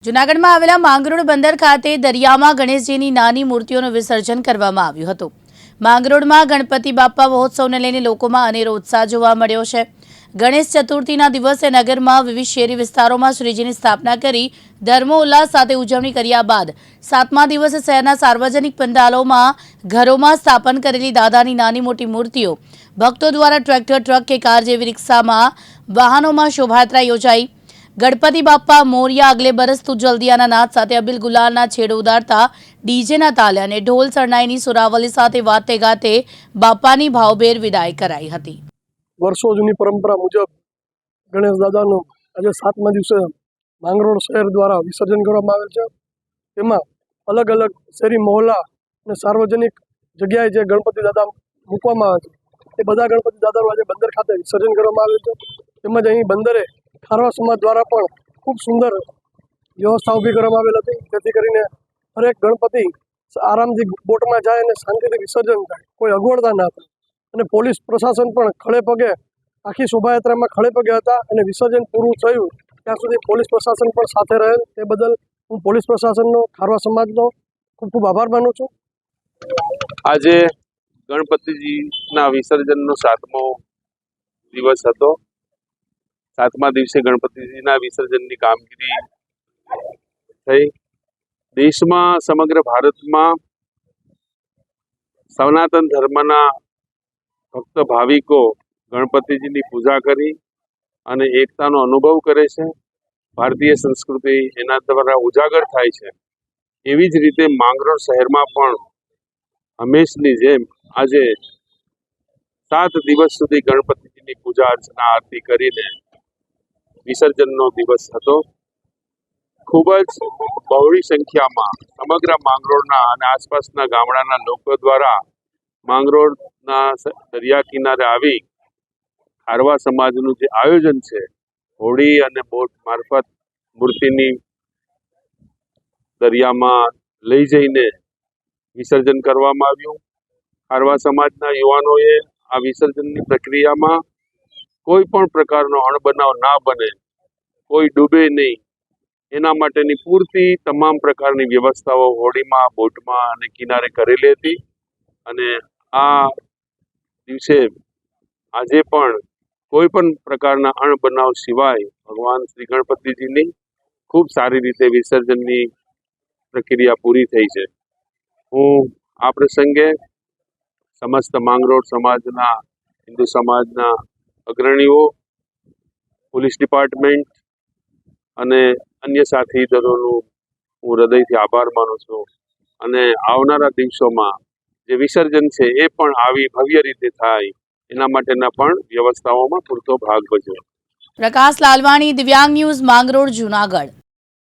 જૂનાગઢમાં આવેલા માંગરોળ બંદર ખાતે દરિયામાં ગણેશજીની નાની મૂર્તિઓનું વિસર્જન કરવામાં આવ્યું હતું। માંગરોળમાં ગણપતિ બાપ્પા મહોત્સવને લઈને લોકોમાં અનેરો ઉત્સાહ જોવા મળ્યો છે। ગણેશ ચતુર્થીના દિવસે નગરમાં વિવિધ શહેરી વિસ્તારોમાં શ્રીજીની સ્થાપના કરી ધર્મોલ્લાસ સાથે ઉજવણી કર્યા બાદ 7મા દિવસે શહેરના સાર્વજનિક પંડાલોમાં ઘરોમાં સ્થાપન કરેલી દાદાની નાની મોટી મૂર્તિઓ ભક્તો દ્વારા ટ્રેક્ટર, ટ્રક કે કાર જેવી રિક્ષામાં વાહનોમાં શોભાયાત્રા યોજાઈ। गणपति बाप्पा मोरिया अगले बरस तू जल्दियाना नाद साथे अबिल गुलालना छेड़ उदारता डीजेना ताले अने ढोल सरनाईनी सुरावली साथे वाते गाते बाप्पानी भावभेर विदाय कराई हती। वर्षों जूनी परंपरा मुजब गणेश दादाનું આજે 7મા દિવસે માંગરોળ શહેર દ્વારા વિસર્જન કરવામાં આવેલ છે। તેમાં અલગ અલગ શહેરી મહોલ્લા અને સાર્વજનિક જગ્યાએ જે ગણપતિ દાદા મૂકવામાં આવે છે એ બધા ગણપતિ દાદાનું આજે બંદર ખાતે વિસર્જન કરવામાં આવેલ છે। તેમજ અહીં બંદરે ખારવા સમાજ દ્વારા પણ ખૂબ સુંદર વ્યવસ્થા ઊભી કરવામાં આવેલ હતી, જેથી કરીને દરેક ગણપતિ આરામથી બોટમાં જાય અને શાંતિથી વિસર્જન થાય, કોઈ અગવડતા ના થાય। અને પોલીસ પ્રશાસન પણ ખડે પગે આખી શોભાયાત્રામાં ખડે પગે હતા અને વિસર્જન પૂરું થયું ત્યાં સુધી પોલીસ પ્રશાસન પણ સાથે રહેલ। તે બદલ હું પોલીસ પ્રશાસનનો, ખારવા સમાજનો ખૂબ ખૂબ આભાર માનું છું। આજે ગણપતિજીના વિસર્જનનો 7મો દિવસ હતો। 7મા દિવસે ગણપતિજીના વિસર્જનની કામગીરી થઈ। દેશમાં, સમગ્ર ભારતમાં સનાતન ધર્મના ભક્ત ભાવિકો ગણપતિજીની પૂજા કરી અને એકતાનો અનુભવ કરે છે। ભારતીય સંસ્કૃતિ એના દ્વારા ઉજાગર થાય છે। એવી જ રીતે માંગરોળ શહેરમાં પણ હંમેશની જેમ આજે 7 દિવસ સુધી ગણપતિજીની પૂજા અર્ચના આરતી કરીને વિસર્જનનો દિવસ હતો। ખૂબ જ બહોળી સંખ્યામાં સમગ્ર માંગરોળના અને આસપાસના ગામડાના લોકો દ્વારા માંગરોળના દરિયા કિનારે આવી ખારવા સમાજનું જે આયોજન છે, હોડી અને બોટ મારફત મૂર્તિની દરિયામાં લઈ જઈને વિસર્જન કરવામાં આવ્યું। ખારવા સમાજના યુવાનોએ આ વિસર્જનની પ્રક્રિયામાં કોઈ પણ પ્રકારનો અણબનાવ ના બને, કોઈ ડૂબે નહીં, એના માટેની પૂરતી તમામ પ્રકારની વ્યવસ્થાઓ હોડીમાં, બોટમાં અને કિનારે કરેલી હતી। અને આ દિવસે આજે પણ કોઈ પણ પ્રકારના અણબનાવ સિવાય ભગવાન શ્રી ગણપતિજીની ખૂબ સારી રીતે વિસર્જનની પ્રક્રિયા પૂરી થઈ છે। હું આ પ્રસંગે સમસ્ત માંગરોળ સમાજના, હિન્દુ સમાજના અગ્રણીઓ, પોલીસ ડિપાર્ટમેન્ટ અને અન્ય સાથીદારોનું હું હૃદયથી આભાર માનું છું। અને આવનારા દિવસોમાં જે વિસર્જન છે એ પણ આવી ભવ્ય રીતે થાય એના માટેના પણ વ્યવસ્થાઓમાં પૂરતો ભાગ ભજવે। प्रकाश लालवाणी, दिव्यांग न्यूज, मांगरोळ, जूनागढ़।